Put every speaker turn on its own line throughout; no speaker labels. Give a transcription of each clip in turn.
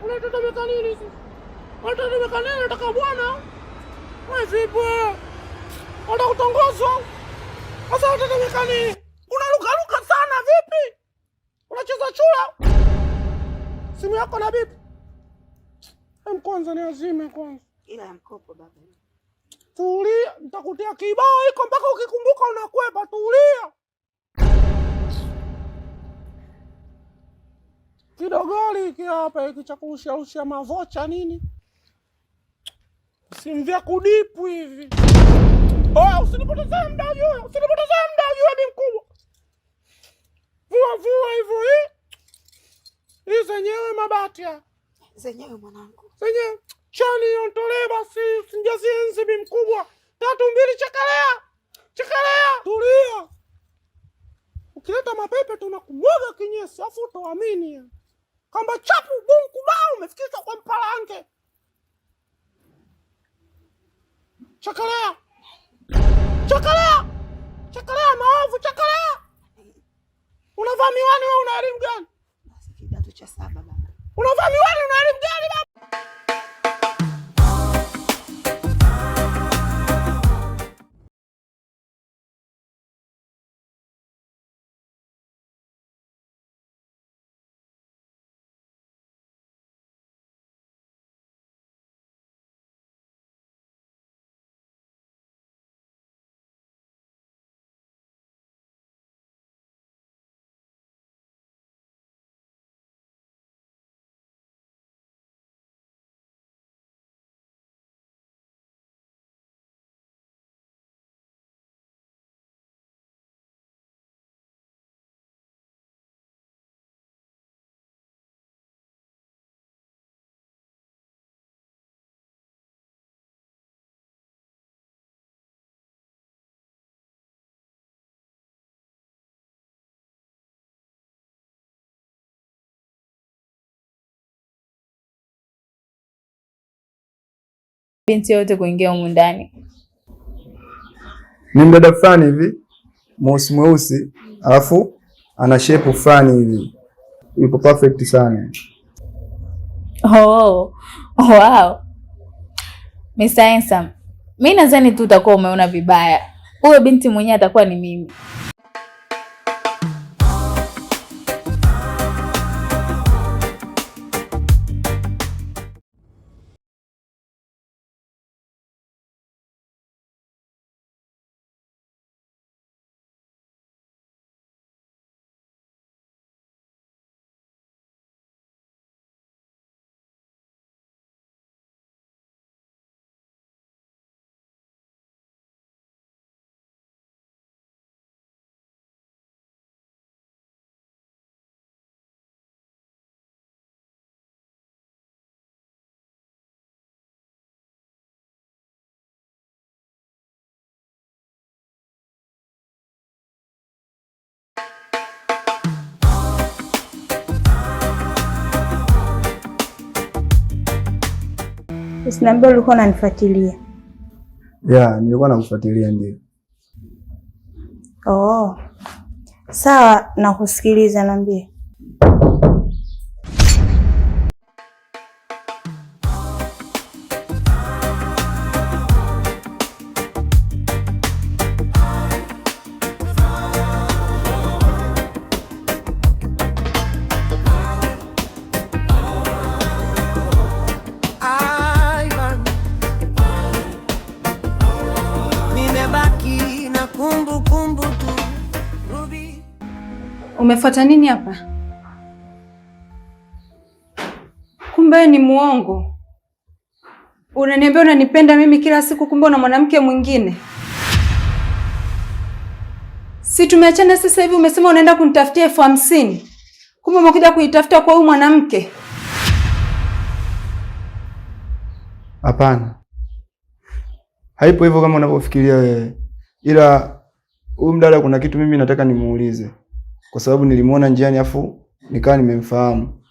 Unatetemeka nini sasa? Unatetemeka nini? Nataka bwana. Wewe vipi? Unataka kutongozwa? Sasa unatetemeka nini? Unaruka sana vipi? Unacheza chura? Simu yako na bibi. Kwanza ni azime kwanza.
Ila ya mkopo baba.
Tulia, nitakutia kibao iko mpaka ukikumbuka unakwepa. Tulia. Kidogoli hiki hapa hiki cha kuusha mavocha nini? Simvia kudipu hivi. Oh, usinipotezee muda ujue. Usinipotezee muda ujue bi mkubwa. Vua hivyo hii. Hii zenyewe mabati ya.
Zenyewe mwanangu.
Zenyewe. Chani ontolee basi. Usinjazie enzi bi mkubwa. 3, 2 chakalea. Chakalea. Tulia. Ukileta mapepe tunakumwaga kinyesi. Afu utoamini. Kamba chapu bunku bao umefikisha kwa mpalange. Chakalea. Chakalea. Chakalea maovu chakalea. Unavaa miwani wewe una elimu gani?
Basi kidato cha 7 baba.
Unavaa miwani una elimu gani baba?
Binti yote kuingia humu ndani.
Ni mdada fulani hivi mweusi, alafu ana shape fulani hivi. Yupo perfect sana.
Oh, wow. Mr. Handsome, mimi nadhani tu utakuwa umeona vibaya. Huyo binti mwenyewe atakuwa ni mimi.
Usiniambie ulikuwa unanifuatilia.
Yeah, nilikuwa nakufuatilia ndio.
Oh. Sawa, nakusikiliza, niambie.
Umefuata nini hapa? Kumbe ni muongo. Unaniambia unanipenda mimi kila siku, kumbe una mwanamke mwingine. Si tumeachana sasa hivi, umesema unaenda kunitafutia 50,000. Kumbe umekuja kuitafuta kwa huyu mwanamke.
Hapana. Haipo hivyo kama unavyofikiria wewe. Ila huyu mdada kuna kitu mimi nataka nimuulize. Kwa sababu nilimuona njiani afu nikawa nimemfahamu.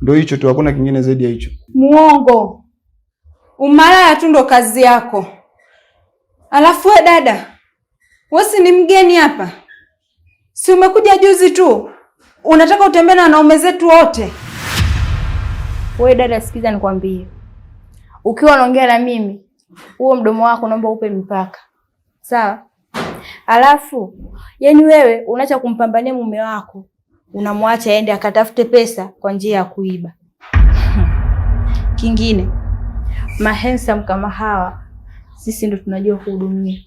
Ndio hicho tu, hakuna kingine zaidi ya hicho.
Muongo. Umalaya tu ndo kazi yako. Alafu we dada, wewe si ni mgeni hapa? Si umekuja juzi tu? Unataka utembee na wanaume zetu wote?
Wewe dada, sikiza nikwambie. Ukiwa unaongea na mimi, huo mdomo wako naomba upe mipaka. Sawa? Alafu, yani wewe unaacha kumpambania mume wako, unamwacha aende akatafute pesa kwa njia ya kuiba. Kingine, mahensam kama hawa sisi ndo tunajua kuhudumia.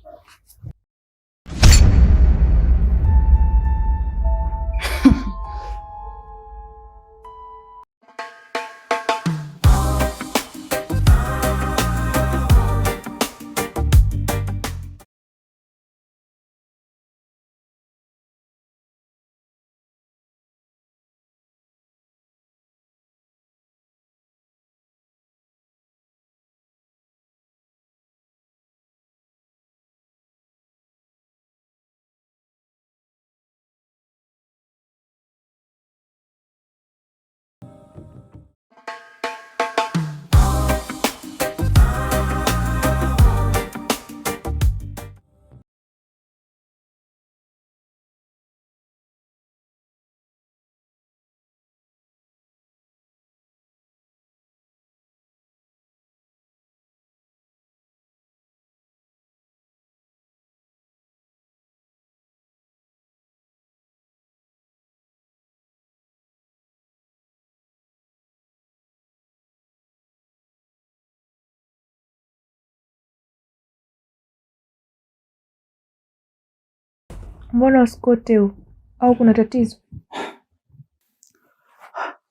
Mbona usikote huu? Au kuna tatizo?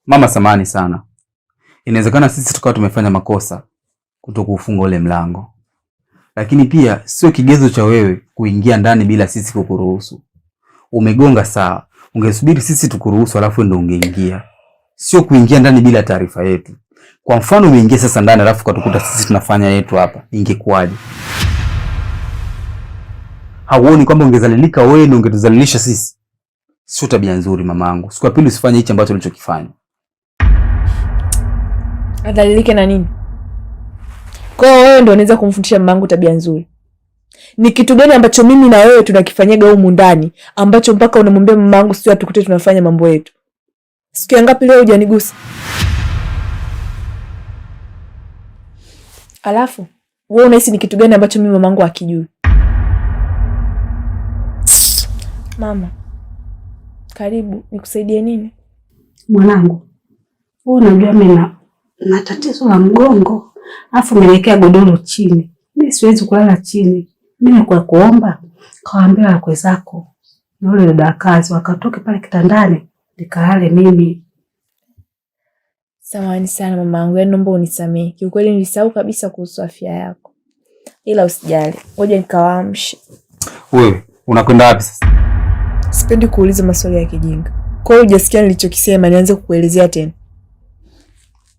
Mama, samani sana. Inawezekana sisi tukawa tumefanya makosa kutokufunga ule mlango. Lakini pia sio kigezo cha wewe kuingia ndani bila sisi kukuruhusu. Umegonga sawa. Ungesubiri sisi tukuruhusu alafu ndio ungeingia. Sio kuingia ndani bila taarifa yetu. Kwa mfano umeingia sasa ndani alafu katukuta sisi tunafanya yetu hapa. Ingekuwaje? Hauoni kwamba ungezalilika wewe na ungetuzalilisha sisi? Sio tabia nzuri mamangu. Siku ya pili usifanye hichi ambacho ulichokifanya.
Adhalilike na nini? Kwa wewe ndio unaweza kumfundisha mamangu tabia nzuri. Ni kitu gani ambacho mimi na wewe tunakifanyaga humu ndani ambacho mpaka unamwambia mamangu sio atukute tunafanya mambo yetu? Siku ngapi leo hujanigusa? Alafu wewe unahisi ni kitu gani ambacho mimi mamangu hakijui? Mama, karibu, nikusaidie nini?
Mwanangu, wewe unajua mimi na tatizo la mgongo, afu nimewekea godoro chini. Mimi siwezi kulala chini. Mimi kwa kuomba kawaambia wakwe zako na yule dada kazi wakatoke pale kitandani nikalale mimi.
Samahani sana mamangu, yaani naomba unisamehe. Kiukweli nilisahau kabisa kuhusu afya yako. Ila usijali, ngoja nikawaamshe.
Wewe, unakwenda wapi sasa?
Sipendi kuuliza maswali ya kijinga. Kwa hiyo hujasikia nilichokisema, nianze kukuelezea tena?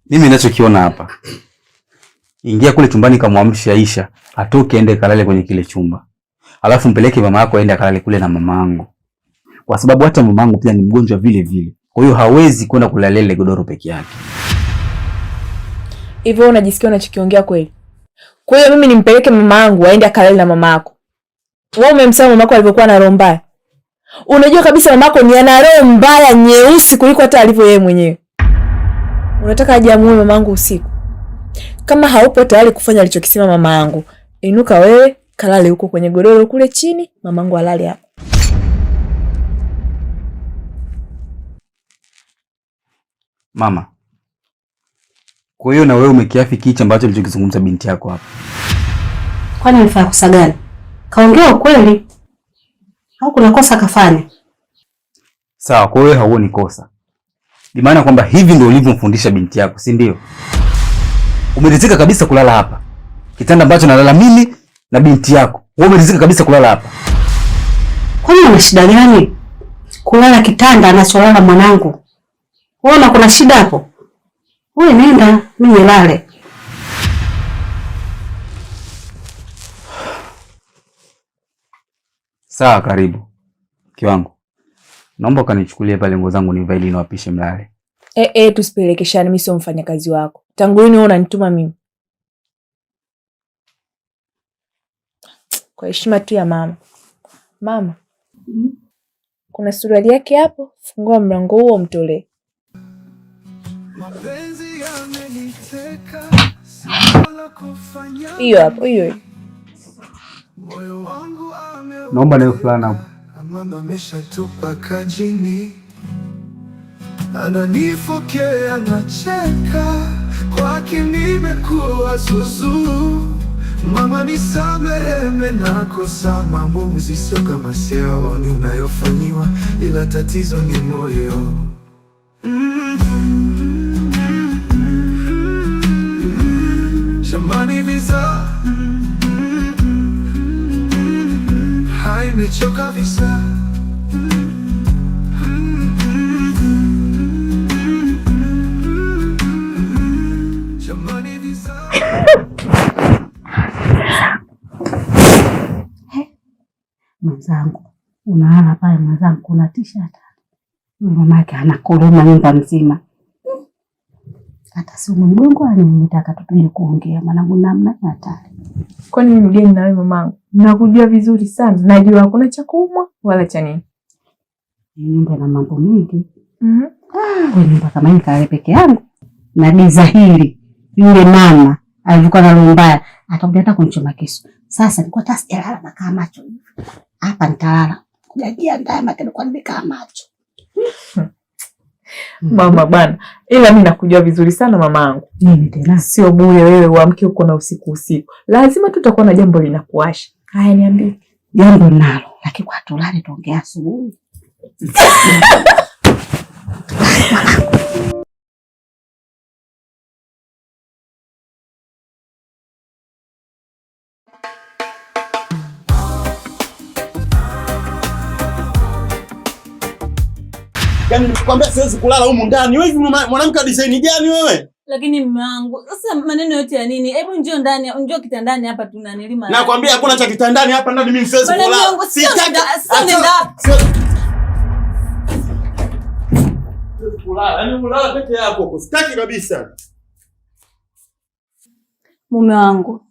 Mimi ninachokiona hapa. Ingia kule chumbani kamwamshe Aisha, atoke aende kalale kwenye kile chumba. Alafu mpeleke mama yako aende kalale kule na mamangu. Kwa sababu hata mamangu pia ni mgonjwa vile vile. Kwa hiyo hawezi kwenda kulalia ile godoro peke yake.
Hivyo unajisikia unachokiongea kweli? Kwa hiyo mimi nimpeleke mamangu aende akalale na mamako. Wewe umemsahau mamako alivyokuwa na roho mbaya. Unajua kabisa mamako ni ana roho mbaya nyeusi kuliko hata alivyo yeye mwenyewe. Unataka aje amuue mamangu usiku? Kama haupo tayari kufanya alichokisema mama yangu, inuka wewe, kalale huko kwenye godoro kule chini, mamangu alale hapo.
Mama, kwa hiyo na wewe umekiafi kichi ambacho alichokizungumza binti yako hapa?
Kwani alifanya kosa gani? Kaongea ukweli au kuna kosa kafanya?
Sawa, kwa hiyo hauoni kosa. Ni maana kwamba hivi ndio ulivyomfundisha binti yako, si ndio? Umeridhika kabisa kulala hapa. Kitanda ambacho nalala mimi na binti yako. Wewe umeridhika kabisa kulala hapa.
Kwani una shida gani? Kulala kitanda anacholala mwanangu. Wewe kuna shida hapo? Wewe nenda, mimi nilale.
Sawa, karibu. Kiwangu. Naomba kanichukulie pale nguo zangu nivae ili niwapishe mlale.
Tusipelekeshane, mimi sio mfanyakazi wako. Tangu lini wewe unanituma mimi? Kwa heshima tu ya mama. Mama. Kuna suruali yake hapo, fungua mlango huo mtolee. Mapenzi Hiyo hapo, hiyo.
Naomba nayo fulana hapo.
Mama ameshatupa kajini, ananifokea, anacheka, kwake nimekuwa zuzu. Mama nisamehe, nakosa maamuzi, sio kama siyaoni unayofanyiwa, ila tatizo ni moyo. Jamani visa, nimechoka visa. Jamani visa.
Mwenzangu, unaona pale mwenzangu kuna t-shirt. Mamake anakoroma nyumba mzima. Hata si mgongo anataka tupige kuongea mwanangu namna hatari.
Kwani mimi mgeni na wewe mamangu? Nakujua vizuri sana. Najua hakuna cha kuumwa wala cha nini.
Nyumba na mambo mengi. Wewe nyumba kama hii kale peke yangu. Na giza hili. Yule mama alikuwa na roho mbaya, atakuja hata kunichoma kisu. Sasa nilikuwa hata sijalala na kama macho. Hapa nitalala. Kujajia ndama kile kwa nimekaa macho.
Mama bana, ila mimi nakujua vizuri sana mamangu.
Nini tena?
Sio bure wewe uamke uko na usiku. Lazima tutakuwa na jambo linakuasha. Haya niambie.
Jambo nalo, lakini kwa tulale tuongea asubuhi.
Yaani nikwambia siwezi kulala humu ndani. Wewe mwanamke wa design gani wewe?
Lakini mume wangu, sasa maneno yote ya nini? Hebu njoo ndani, njoo kitandani hapa tunanilima.
Nakwambia hakuna cha kitandani hapa ndani, mimi siwezi kulala. Sitaki kulala. Yaani kulala peke yako. Sitaki kabisa.
Mume wangu,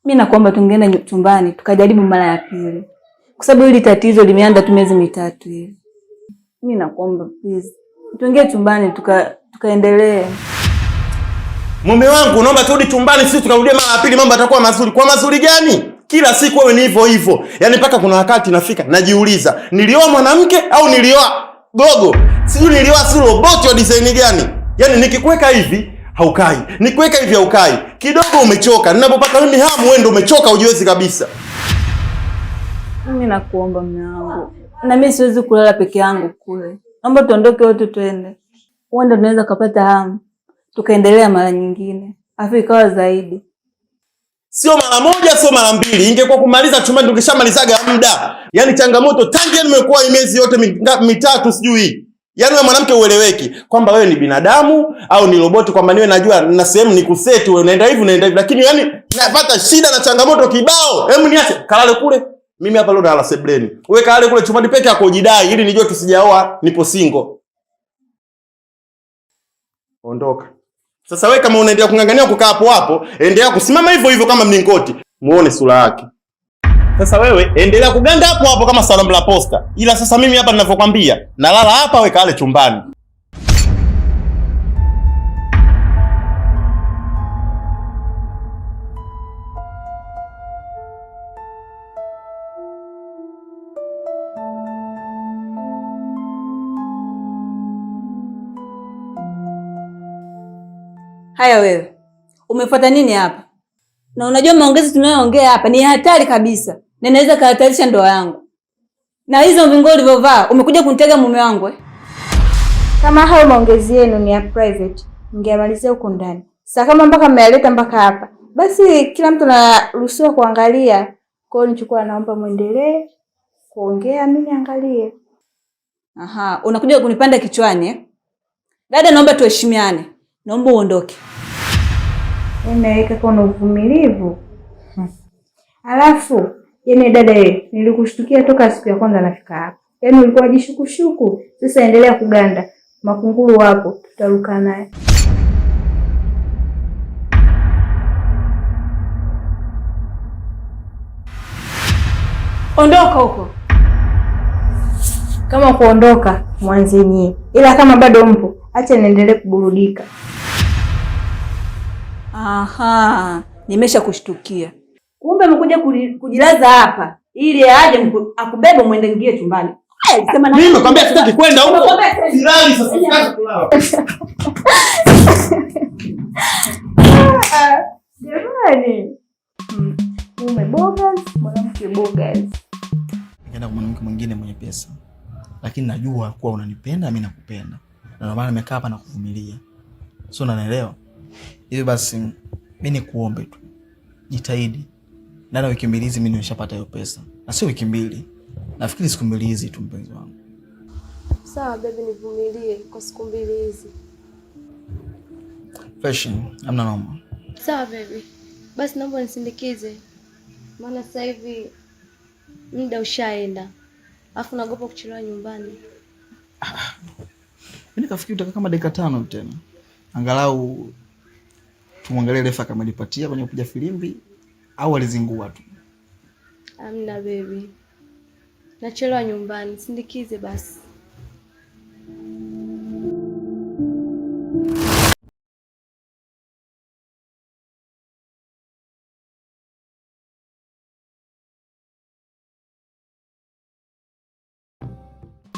mimi nakuomba tungeenda chumbani tukajaribu mara ya pili. Kwa sababu hili tatizo limeanza tu miezi mitatu hivi. Mimi nakuomba please. Tuingie chumbani tukaendelee.
Mume wangu, naomba turudi chumbani, sisi tukarudia mara ya pili, mambo yatakuwa mazuri. Kwa mazuri gani? Kila siku wewe ni hivyo hivyo. Yaani mpaka kuna wakati nafika najiuliza, nilioa mwanamke au nilioa gogo? Sijui nilioa si roboti wa design gani? Yaani nikikuweka hivi haukai, nikiweka hivi haukai. Kidogo umechoka. Ninapopata mimi hamu wewe ndio umechoka, hujiwezi kabisa.
Mimi nakuomba mume wangu. Na mimi siwezi kulala peke yangu kule. Naomba tuondoke wote twende. Uende tunaweza kupata hamu. Tukaendelea mara nyingine. Afu ikawa zaidi.
Sio mara moja, sio mara mbili. Ingekuwa kumaliza chumbani tungeshamalizaga muda. Yaani changamoto tangu nimekuwa miezi yote mitatu sijui. Yaani wewe mwanamke ueleweki kwamba wewe ni binadamu au ni roboti, kwamba niwe najua na sehemu ni kuseti wewe unaenda hivi unaenda hivi, lakini yaani napata shida na changamoto kibao. Hebu niache kalale kule. Mimi hapa leo nalala sebleni. Wewe kalale kule chumbani peke yako ujidai ili nijue tusijaoa nipo single. Ondoka. Sasa wewe kama unaendelea kungangania kukaa hapo, endelea kusimama hivyo hivyo kama mlingoti. Muone sura yake. Sasa wewe endelea kuganda hapo kama salamu la posta. Ila sasa mimi hapa ninavyokuambia, nalala hapa, wewe kalale chumbani.
Haya wewe, umefuata nini hapa? Na unajua maongezi tunayoongea hapa ni hatari kabisa. Na inaweza kuhatarisha ndoa yangu. Na hizo vingo ulivyovaa, umekuja kunitega mume wangu eh?
Kama hayo maongezi yenu ni ya private, ningeamalizia huko ndani. Sasa kama mpaka mmealeta mpaka hapa, basi kila mtu anaruhusiwa kuangalia. Kwa hiyo nichukua, naomba muendelee kuongea, mimi angalie.
Aha, unakuja kunipanda kichwani eh? Dada, naomba tuheshimiane. Naomba uondoke.
Nimeweka kwa uvumilivu. Alafu, dada nilikushtukia toka siku ya kwanza nafika hapa. Yaani ulikuwa jishukushuku. Sasa endelea kuganda. Makunguru wapo, tutaruka naye.
Ondoka huko.
Kama kuondoka mwanzo nyinyi. Ila kama bado mpo, acha niendelee kuburudika.
Aha, nimesha kushtukia. Kumbe umekuja kujilaza hapa ili aje akubebe muende ngie chumbani.
Mimi nakwambia sitaki kwenda huko. Silali sasa, sitaki kulala.
Jamani. Mume bogas, mwanamke bogas.
Nikaenda kwa mwanamke mwingine mwenye pesa. Lakini najua kuwa unanipenda, mimi nakupenda. Na ndio maana nimekaa hapa na kuvumilia. Sio, unanielewa? Hivi basi mimi nikuombe tu. Jitahidi. Ndani ya wiki mbili hizi mimi nimeshapata hiyo pesa. Na sio wiki mbili. Nafikiri siku mbili hizi tu, mpenzi wangu.
Sawa baby, nivumilie kwa siku mbili hizi.
Fashion, amna noma.
Sawa baby. Basi naomba nisindikize. Maana sasa hivi muda ushaenda. Alafu naogopa kuchelewa nyumbani.
Mimi nikafikiri utaka kama dakika 5 tena. Angalau tumwangalie refa kama alipatia kwenye kupiga filimbi au alizingua tu.
Amna baby. Nachelewa nyumbani, sindikize basi.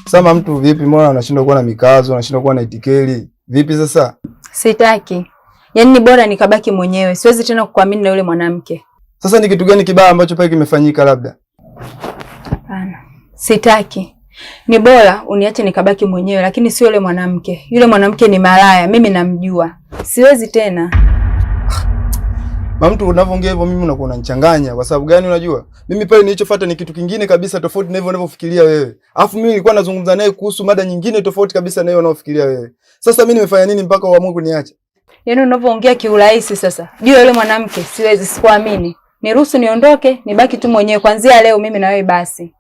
Sama mtu vipi, mbona unashindwa kuwa na mikazo, unashindwa kuwa na itikeli? Vipi sasa?
Sitaki. Yaani ni bora nikabaki mwenyewe. Siwezi tena kukuamini na yule mwanamke.
Sasa ni kitu gani kibaya ambacho pale kimefanyika labda?
Hapana. Sitaki. Ni bora uniache nikabaki mwenyewe, lakini sio yule mwanamke. Yule mwanamke ni malaya, mimi namjua. Siwezi tena.
Mtu unavyoongea hivyo mimi unakuwa unanichanganya. Kwa sababu gani unajua? Mimi pale nilichofuata ni kitu kingine kabisa tofauti na hivyo unavyofikiria wewe. Alafu mimi nilikuwa nazungumza naye kuhusu mada nyingine tofauti kabisa na hiyo unayofikiria wewe. Sasa mimi nimefanya nini mpaka uamue kuniacha?
Yaani unavyoongea kiurahisi sasa. Jua yule mwanamke siwezi, sikuamini. Niruhusu niondoke, nibaki tu mwenyewe kuanzia leo mimi na wewe basi.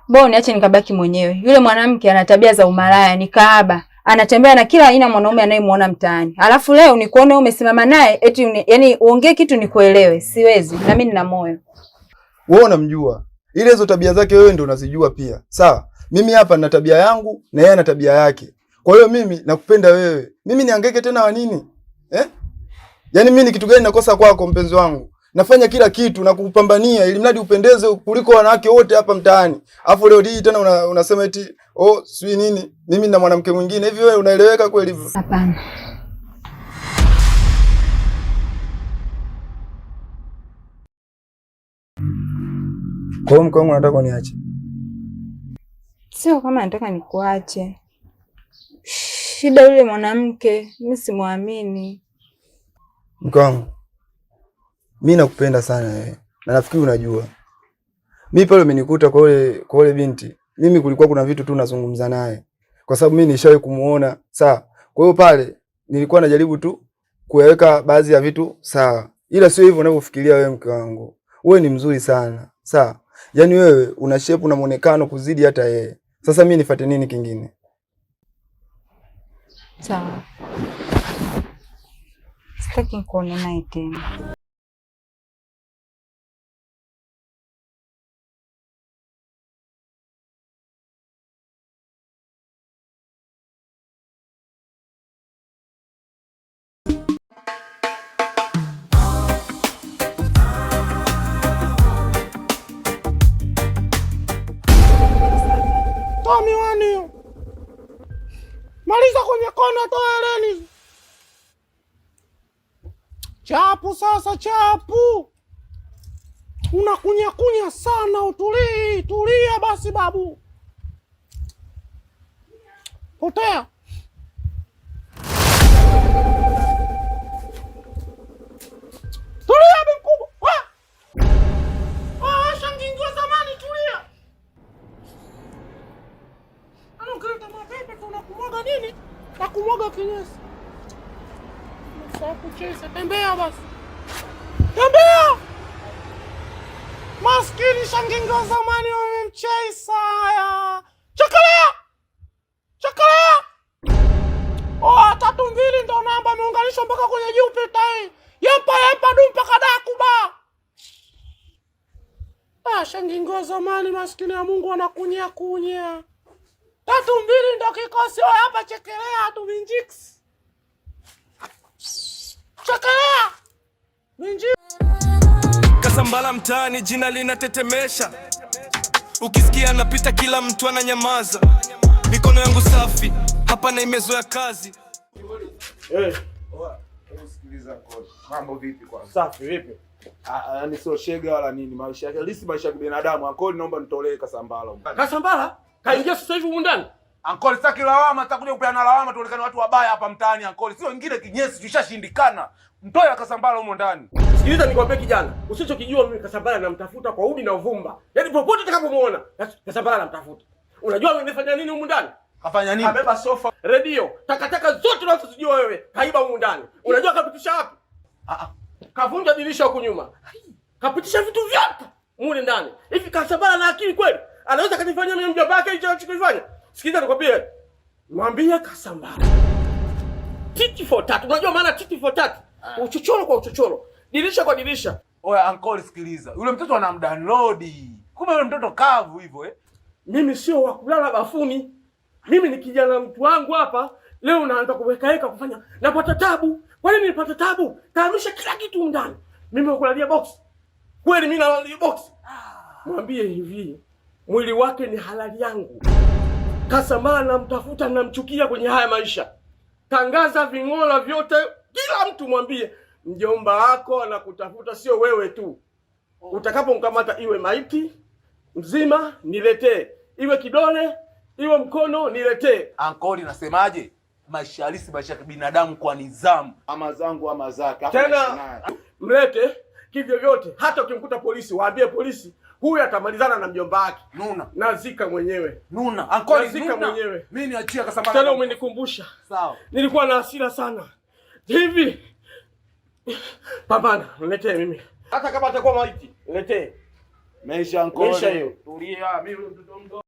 Mbona niache nikabaki mwenyewe? Yule mwanamke ana tabia za umalaya, ni kahaba. Anatembea na kila aina mwanaume anayemuona mtaani. Alafu leo nikuone wewe umesimama naye eti yani uongee kitu nikuelewe. Siwezi. Na mimi nina moyo.
Wewe unamjua. Ile hizo tabia zake wewe ndio unazijua pia. Sawa? Mimi hapa nina tabia yangu na yeye ana tabia yake. Kwa hiyo mimi nakupenda wewe. Mimi nihangaike tena wa nini? Yaani mimi ni kitu gani nakosa kwako mpenzi wangu? Nafanya kila kitu na kukupambania ili mradi upendeze kuliko wanawake wote hapa mtaani. Alafu leo hii tena unasema eti sui nini? Mimi na mwanamke mwingine. Hivi wewe unaeleweka kweli hivyo?
Hapana.
Kwa hiyo mke wangu nataka uniache.
Sio kama nataka nikuache. Shida yule mwanamke, mimi simuamini.
Mke wangu, mimi nakupenda sana wewe. Na nafikiri unajua. Mimi pale umenikuta kwa yule binti. Mimi kulikuwa kuna vitu tu nazungumza naye. Kwa sababu mimi nishawahi kumuona, sawa. Kwa hiyo pale nilikuwa najaribu tu kuweka baadhi ya vitu sawa. Ila sio hivyo unavyofikiria wewe mke wangu. Wewe ni mzuri sana, sawa. Yaani wewe una shape na muonekano kuzidi hata yeye. Sasa mimi nifuate nini kingine?
Sawa. Sitaki kuona naye tena.
Toa miwani hiyo. Maliza kwenye kona, toa hereni. Chapu sasa, chapu. Unakunya sana, utulii. Tulia basi babu. Potea. Tulia mkubwa. Shangingo zamani, tulia. Ukileta mapepe tunakumwaga nini? Nakumwaga kinyesi. Sasa kucheza, tembea basi. Tembea! Maskini Shangingo zamani wamemcheza haya. Chokolea! Chokolea! 32 ndo namba imeunganishwa mpaka kwenye Jupiter hii. Yempa dumpa kadakuba. Shangingo zamani maskini ya Mungu anakunya. 32 ndo kikosi hapa, chekelea tu Minjix. Chekelea. Minji.
Kasambala mtaani jina linatetemesha. Ukisikia napita kila mtu ananyamaza. Mikono yangu safi, hapa na imezoea kazi.
Sikiliza kodi. Mambo vipi kwanza? Safi vipi? Yaani sio shega wala nini, maisha yake lisi, maisha ya binadamu. Ankoli naomba nitolee Kasambala. Kasambala? Kaingia sasa hivi huko ndani? Ankoli sitaki lawama, sitakuja kupeana lawama tuonekane watu wabaya hapa mtaani Ankoli. Sio wengine kinyesi tushashindikana. Mtoe Kasambala huko ndani. Sikiliza nikwambie kijana, usichokijua mimi Kasambala namtafuta kwa udi na uvumba. Yaani popote utakapomuona, Kasambala namtafuta. Unajua mimi nimefanya nini huko ndani? Kafanya nini? Kabeba sofa, radio, takataka zote unazozijua wewe, kaiba huko ndani. Unajua kapitisha wapi? Kavunja dirisha huko nyuma. Kapitisha vitu vyote mule ndani. Hivi Kasambala na akili kweli? Anaweza kanifanyia mimi mjomba wake hicho anachokifanya? Sikiliza nikwambie. Mwambie Kasambala. Titi for tatu. Unajua maana titi for tatu? Uchochoro kwa uchochoro. Dirisha kwa dirisha. Oya Uncle sikiliza. Yule mtoto anamdownload. Kumbe yule mtoto kavu hivyo Mimi sio wa kulala bafuni. Mimi ni kijana mtu wangu hapa. Leo naanza kuweka kufanya. Napata tabu. Kwa nini nipata tabu? Kaamisha kila kitu ndani. Mimi nakulalia box. Kweli mimi nalalia box. Mwambie hivi. Mwili wake ni halali yangu. Kasambala namtafuta namchukia kwenye haya maisha. Tangaza ving'ola vyote, kila mtu mwambie mjomba wako anakutafuta, sio wewe tu. Utakapomkamata iwe maiti mzima niletee, iwe kidole, iwe mkono niletee. Ankoli nasemaje? Maisha halisi, maisha ya binadamu kwa nidhamu. Ama zangu ama zake. Tena mlete kivyo vyote, hata ukimkuta polisi waambie polisi huyu atamalizana na mjomba wake. Nuna. Nazika mwenyewe. Nuna. Ankoli nazika mwenyewe. Mimi niachia Kasambala. Tena umenikumbusha. Sawa. Nilikuwa na hasira sana. Hivi. Pambana, niletee mimi. Hata kama atakuwa maiti, niletee. Maisha Ankoli. Tulia, mimi mtoto mdogo.